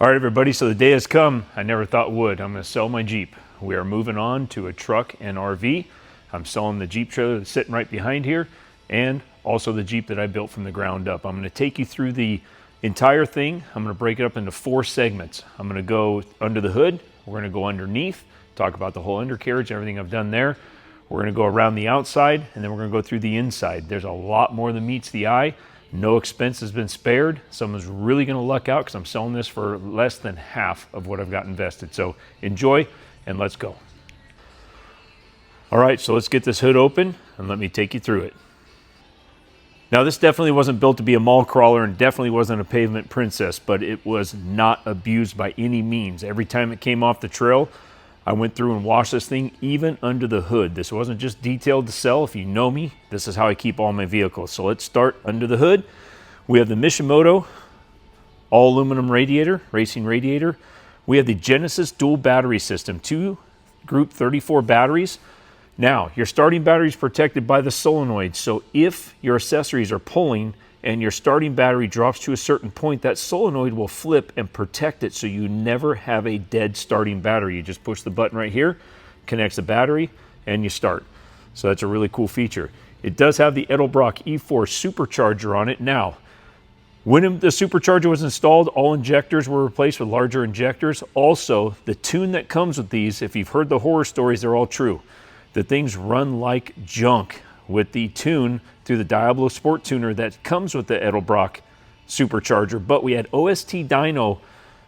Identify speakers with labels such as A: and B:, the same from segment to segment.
A: All right, everybody, so the day has come. I never thought would. I'm going to sell my Jeep. We are moving on to a truck and RV. I'm selling the Jeep trailer that's sitting right behind here and also the Jeep that I built from the ground up. I'm going to take you through the entire thing. I'm going to break it up into 4 segments. I'm going to go under the hood. We're going to go underneath, talk about the whole undercarriage, everything I've done there. We're going to go around the outside, and then we're going to go through the inside. There's a lot more than meets the eye. No expense has been spared. Someone's really going to luck out because I'm selling this for less than half of what I've got invested. So enjoy and let's go. All right, so let's get this hood open and let me take you through it. Now, this definitely wasn't built to be a mall crawler and definitely wasn't a pavement princess, but it was not abused by any means. Every time it came off the trail, I went through and washed this thing even under the hood. This wasn't just detailed to sell. If you know me, this is how I keep all my vehicles. So let's start under the hood. We have the Mishimoto Aluminum Radiator, racing radiator. We have the Genesis dual battery system, 2 group 34 batteries. Now, your starting battery is protected by the solenoid. So if your accessories are pulling and your starting battery drops to a certain point, that solenoid will flip and protect it so you never have a dead starting battery. You just push the button right here, connects the battery, and you start. So that's a really cool feature. It does have the Edelbrock E4 Supercharger on it. Now, when the Supercharger was installed, all injectors were replaced with larger injectors. Also, the tune that comes with these, if you've heard the horror stories, they're all true. The things run like junk with the tune through the Diablo Sport tuner that comes with the Edelbrock Supercharger. But we had OST Dyno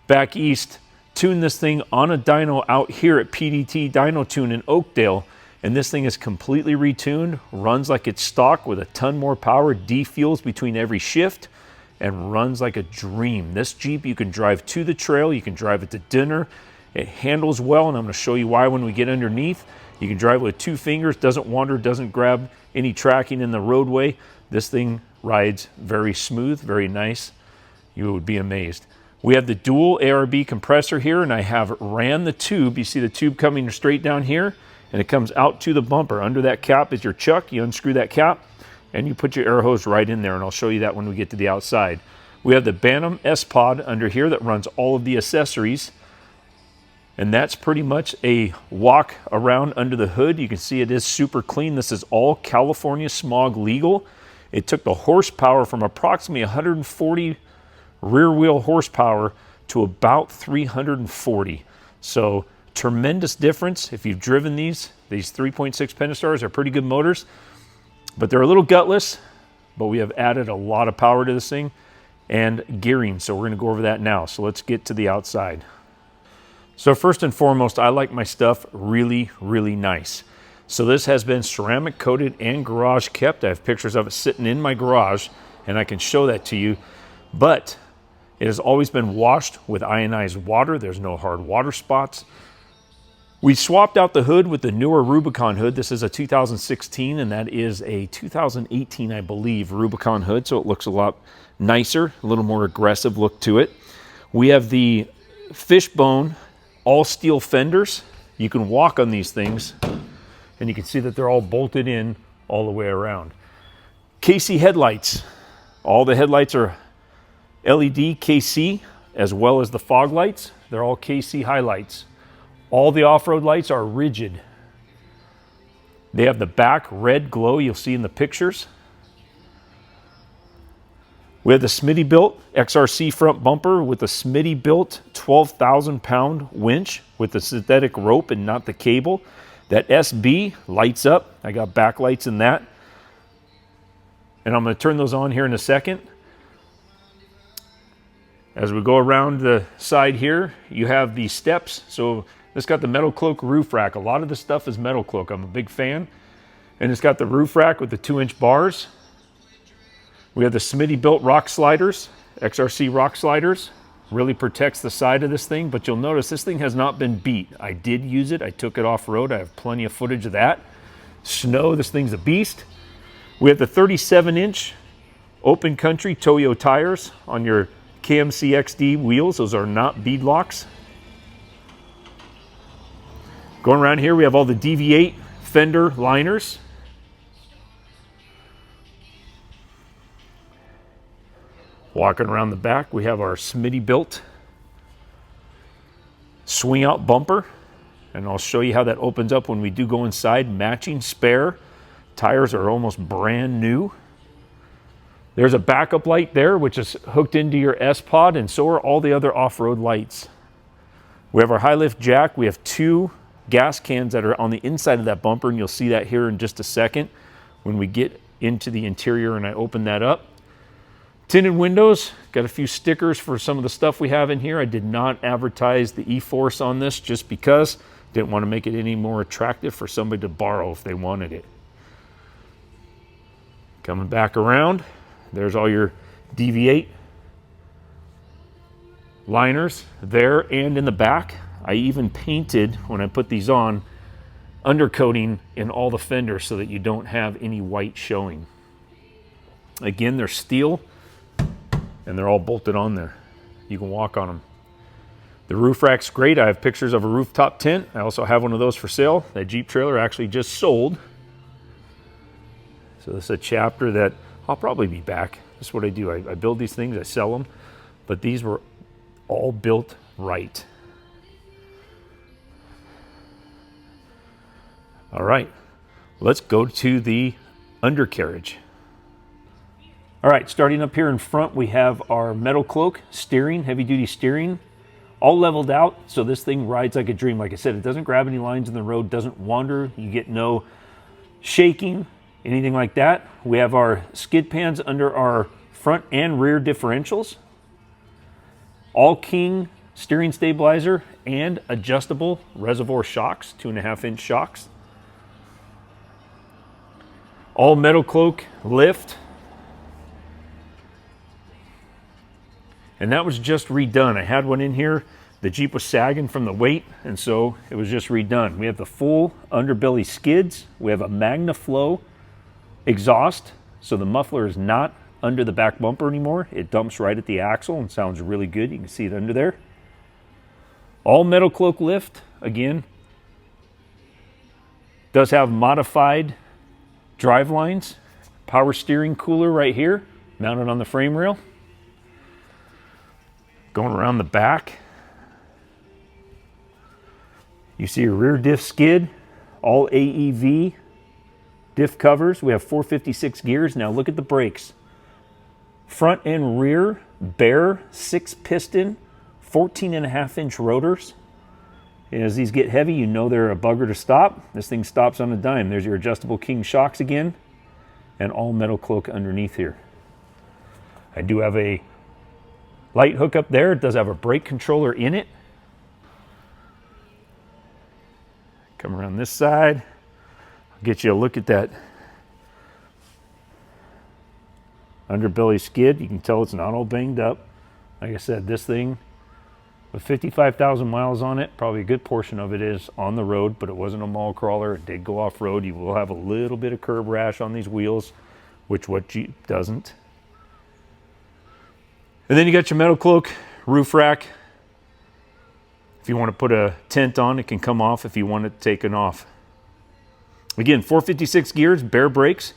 A: back east tune this thing on a dyno out here at PDT Dyno Tune in Oakdale. And this thing is completely retuned, runs like it's stock with a ton more power, defuels between every shift, and runs like a dream. This Jeep, you can drive to the trail, you can drive it to dinner. It handles well, and I'm going to show you why when we get underneath. You can drive with 2 fingers, doesn't wander, doesn't grab any tracking in the roadway. This thing rides very smooth, very nice. You would be amazed. We have the dual ARB compressor here, and I have ran the tube. You see the tube coming straight down here, and it comes out to the bumper. Under that cap is your chuck. You unscrew that cap, and you put your air hose right in there, and I'll show you that when we get to the outside. We have the Bantam S-Pod under here that runs all of the accessories. And that's pretty much a walk around under the hood. You can see it is super clean. This is all California smog legal. It took the horsepower from approximately 140 rear wheel horsepower to about 340. So tremendous difference. If you've driven these 3.6 Pentastars are pretty good motors, but they're a little gutless, but we have added a lot of power to this thing and gearing. So we're going to go over that now. So let's get to the outside. So first and foremost, I like my stuff really, really nice. So this has been ceramic coated and garage kept. I have pictures of it sitting in my garage, and I can show that to you. But it has always been washed with ionized water. There's no hard water spots. We swapped out the hood with the newer Rubicon hood. This is a 2016, and that is a 2018, I believe, Rubicon hood. So it looks a lot nicer, a little more aggressive look to it. We have the fishbone all steel fenders. You can walk on these things and you can see that they're all bolted in all the way around. KC headlights. All the headlights are LED KC as well as the fog lights. They're all KC highlights. All the off-road lights are rigid. They have the back red glow you'll see in the pictures. We have the Smitty-built XRC front bumper with the Smitty-built 12,000-pound winch with the synthetic rope and not the cable. That SB lights up. I got backlights in that. And I'm going to turn those on here in a second. As we go around the side here, you have the steps. So this got the metal cloak roof rack. A lot of the stuff is metal cloak. I'm a big fan. And it's got the roof rack with the 2-inch bars. We have the Smitty-built rock sliders, XRC rock sliders. Really protects the side of this thing, but you'll notice this thing has not been beat. I did use it. I took it off-road. I have plenty of footage of that. Snow, this thing's a beast. We have the 37-inch open country Toyo tires on your KMC XD wheels. Those are not bead locks. Going around here, we have all the DV8 fender liners. Walking around the back, we have our Smitty-built swing out bumper, and I'll show you how that opens up when we do go inside. Matching spare. Tires are almost brand new. There's a backup light there, which is hooked into your S-Pod, and so are all the other off-road lights. We have our high lift jack. We have 2 gas cans that are on the inside of that bumper, and you'll see that here in just a second when we get into the interior and I open that up. Tinted windows, got a few stickers for some of the stuff we have in here. I did not advertise the E-Force on this just because didn't want to make it any more attractive for somebody to borrow if they wanted it. Coming back around, there's all your DV8 liners there and in the back. I even painted, when I put these on, undercoating in all the fenders so that you don't have any white showing. Again, they're steel and they're all bolted on there. You can walk on them. The roof rack's great. I have pictures of a rooftop tent. I also have one of those for sale. That Jeep trailer actually just sold. So this is a chapter that I'll probably be back. This is what I do. I build these things, I sell them, but these were all built right. All right, let's go to the undercarriage. All right, starting up here in front, we have our metal cloak steering, heavy duty steering, all leveled out. So this thing rides like a dream. Like I said, it doesn't grab any lines in the road, doesn't wander. You get no shaking, anything like that. We have our skid pans under our front and rear differentials. All King steering stabilizer and adjustable reservoir shocks, 2.5-inch shocks. All metal cloak lift. And that was just redone. I had one in here. The Jeep was sagging from the weight, and so it was just redone. We have the full underbelly skids. We have a MagnaFlow exhaust, so the muffler is not under the back bumper anymore. It dumps right at the axle and sounds really good. You can see it under there. All metal cloak lift, again. Does have modified drive lines. Power steering cooler right here, mounted on the frame rail. Going around the back, you see a rear diff skid, all AEV diff covers. We have 456 gears. Now look at the brakes. Front and rear, bare 6-piston, 14.5-inch rotors. And as these get heavy, you know they're a bugger to stop. This thing stops on a dime. There's your adjustable King shocks again, and all metal cloak underneath here. I do have a light hook up there. It does have a brake controller in it. Come around this side. I'll get you a look at that underbelly skid. You can tell it's not all banged up. Like I said, this thing with 55,000 miles on it, probably a good portion of it is on the road, but it wasn't a mall crawler. It did go off-road. You will have a little bit of curb rash on these wheels, which what Jeep doesn't. And then you got your metal cloak roof rack. If you want to put a tent on, it can come off if you want it taken off. Again, 456 gears, bare brakes,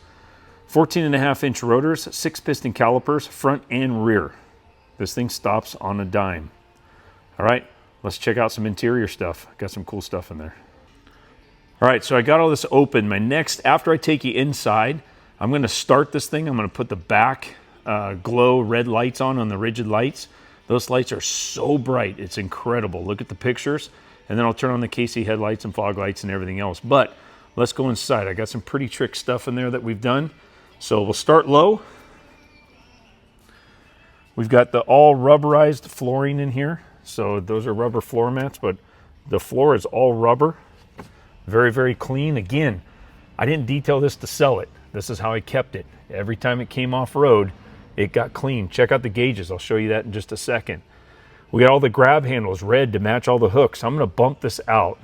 A: 14.5-inch rotors, 6-piston calipers, front and rear. This thing stops on a dime. All right, let's check out some interior stuff. Got some cool stuff in there. All right, so I got all this open. My next, after I take you inside, I'm going to start this thing. I'm going to put the back glow red lights on the rigid lights. Those lights are so bright, it's incredible. Look at the pictures, and then I'll turn on the KC headlights and fog lights and everything else. But let's go inside. I got some pretty trick stuff in there that we've done. So we'll start low. We've got the all rubberized flooring in here. So those are rubber floor mats, but the floor is all rubber. Very, very clean. Again, I didn't detail this to sell it. This is how I kept it. Every time it came off road, it got clean. Check out the gauges. I'll show you that in just a second. We got all the grab handles red to match all the hooks. I'm going to bump this out.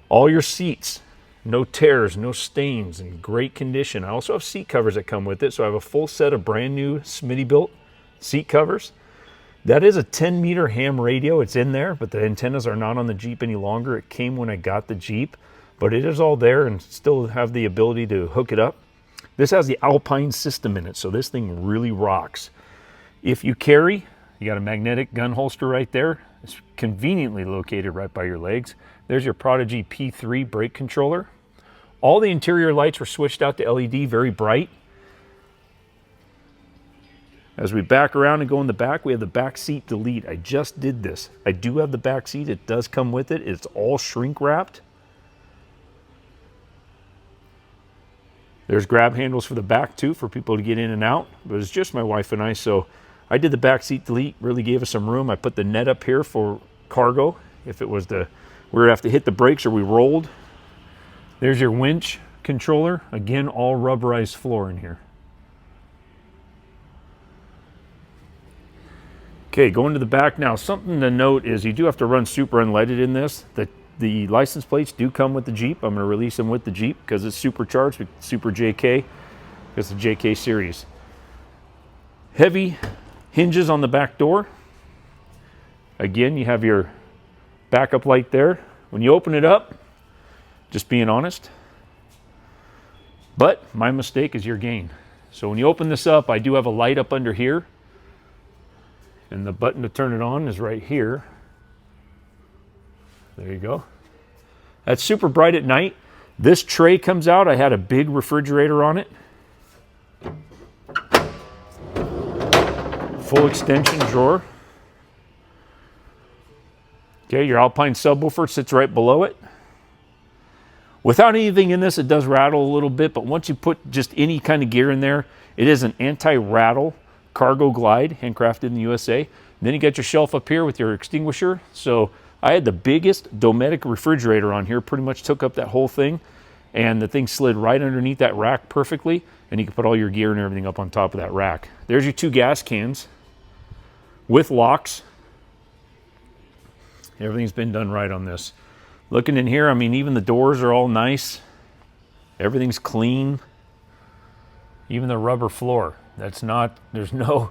A: All your seats, no tears, no stains, in great condition. I also have seat covers that come with it. So I have a full set of brand new Smitty-built seat covers. That is a 10-meter ham radio. It's in there, but the antennas are not on the Jeep any longer. It came when I got the Jeep, but it is all there and still have the ability to hook it up. This has the Alpine system in it, so this thing really rocks. If you carry, you got a magnetic gun holster right there. It's conveniently located right by your legs. There's your Prodigy P3 brake controller. All the interior lights were switched out to LED, very bright. As we back around and go in the back, we have the back seat delete. I just did this. I do have the back seat. It does come with it. It's all shrink wrapped. There's grab handles for the back too for people to get in and out, but it's just my wife and I, so I did the back seat delete, really gave us some room. I put the net up here for cargo. If it was we were to have to hit the brakes or we rolled. There's your winch controller. Again, all rubberized floor in here. Okay, going to the back now. Something to note is you do have to run super unleaded in this. The license plates do come with the Jeep. I'm going to release them with the Jeep because it's supercharged with Super JK. It's the JK series. Heavy hinges on the back door. Again, you have your backup light there. When you open it up, just being honest, but my mistake is your gain. So when you open this up, I do have a light up under here, and the button to turn it on is right here. There you go. That's super bright at night. This tray comes out. I had a big refrigerator on it. Full extension drawer. Okay, your Alpine subwoofer sits right below it. Without anything in this, it does rattle a little bit, but once you put just any kind of gear in there, it is an anti-rattle cargo glide, handcrafted in the USA. And then you got your shelf up here with your extinguisher. So I had the biggest Dometic refrigerator on here, pretty much took up that whole thing, and the thing slid right underneath that rack perfectly, and you can put all your gear and everything up on top of that rack. There's your 2 gas cans with locks. Everything's been done right on this. Looking in here, I mean, even the doors are all nice. Everything's clean. Even the rubber floor. There's no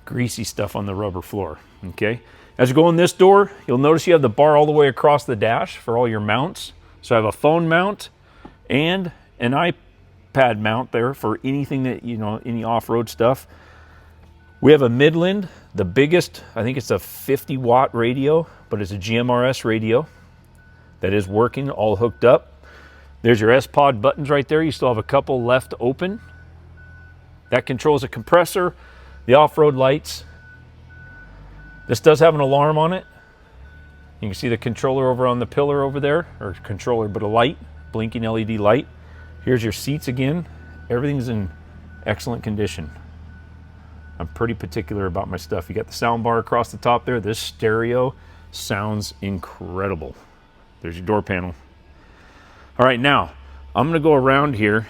A: greasy stuff on the rubber floor, okay? As you go in this door, you'll notice you have the bar all the way across the dash for all your mounts. So I have a phone mount and an iPad mount there for anything that, any off-road stuff. We have a Midland, the biggest, I think it's a 50-watt radio, but it's a GMRS radio that is working, all hooked up. There's your S-Pod buttons right there. You still have a couple left open. That controls a compressor, the off-road lights. This does have an alarm on it. You can see the controller over on the pillar over there, or controller, but a light, blinking LED light. Here's your seats again. Everything's in excellent condition. I'm pretty particular about my stuff. You got the sound bar across the top there. This stereo sounds incredible. There's your door panel. All right, now I'm going to go around here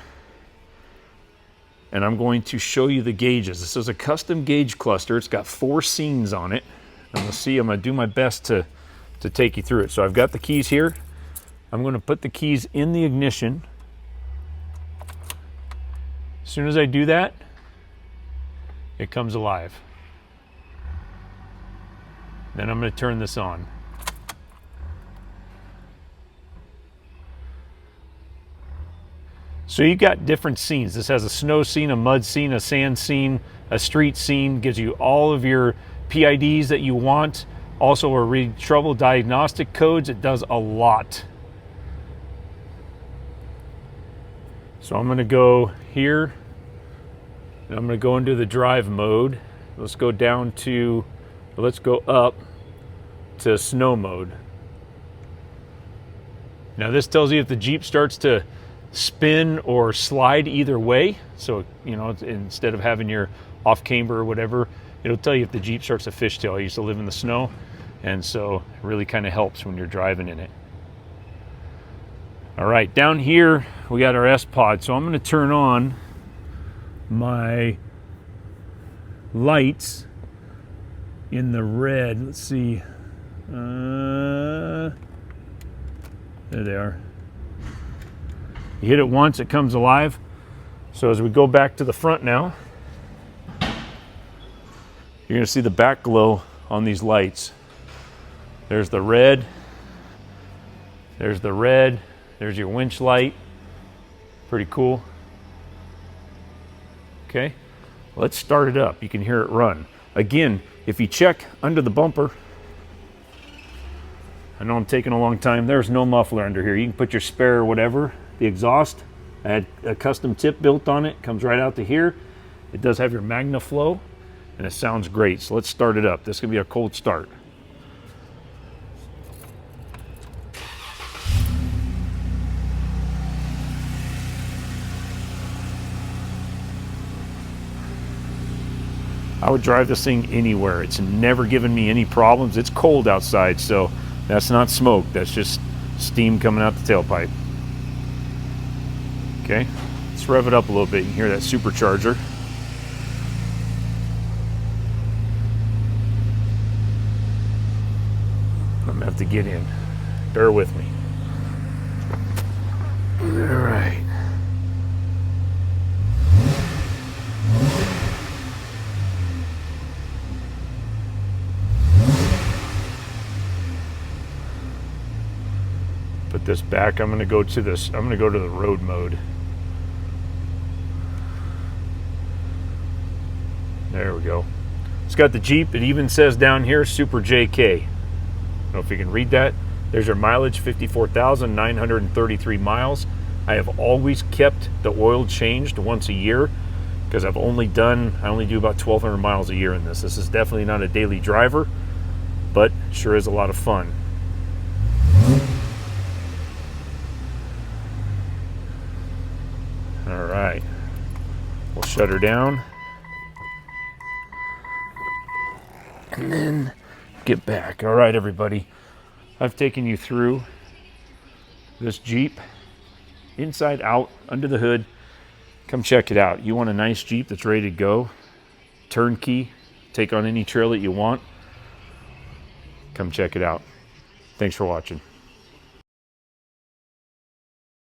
A: and I'm going to show you the gauges. This is a custom gauge cluster. It's got 4 scenes on it. And we'll see, I'm going to do my best to take you through it. So I've got the keys here. I'm going to put the keys in the ignition. As soon as I do that, it comes alive. Then I'm going to turn this on. So you've got different scenes. This has a snow scene, a mud scene, a sand scene, a street scene, gives you all of your PIDs that you want. Also a read trouble diagnostic codes. It does a lot. So I'm going to go here, and I'm going to go into the drive mode. Let's go up to snow mode. Now this tells you if the Jeep starts to spin or slide either way. So, instead of having your off camber or whatever, it'll tell you if the Jeep starts to fishtail. I used to live in the snow, and so it really kind of helps when you're driving in it. All right, down here we got our S-Pod. So I'm going to turn on my lights in the red. Let's see. There they are. You hit it once, it comes alive. So as we go back to the front now, you're going to see the back glow on these lights. There's the red. There's the red. There's your winch light. Pretty cool. Okay, let's start it up. You can hear it run. Again, if you check under the bumper, I know I'm taking a long time. There's no muffler under here. You can put your spare or whatever. The exhaust, I had a custom tip built on it. Comes right out to here. It does have your MagnaFlow, and it sounds great. So let's start it up. This is going to be a cold start. I would drive this thing anywhere. It's never given me any problems. It's cold outside, so that's not smoke. That's just steam coming out the tailpipe. Okay, let's rev it up a little bit. You can hear that supercharger. I'm gonna have to get in. Bear with me. All right. Put this back. I'm going to go to this. I'm going to go to the road mode. There we go. It's got the Jeep. It even says down here Super JK. I don't know if you can read that. There's your mileage, 54,933 miles. I have always kept the oil changed once a year because I only do about 1,200 miles a year in this. This is definitely not a daily driver, but sure is a lot of fun. All right, we'll shut her down and then get back. All right, everybody, I've taken you through this Jeep, inside out, under the hood. Come check it out. You want a nice Jeep that's ready to go, turnkey, take on any trail that you want. Come check it out. Thanks for watching.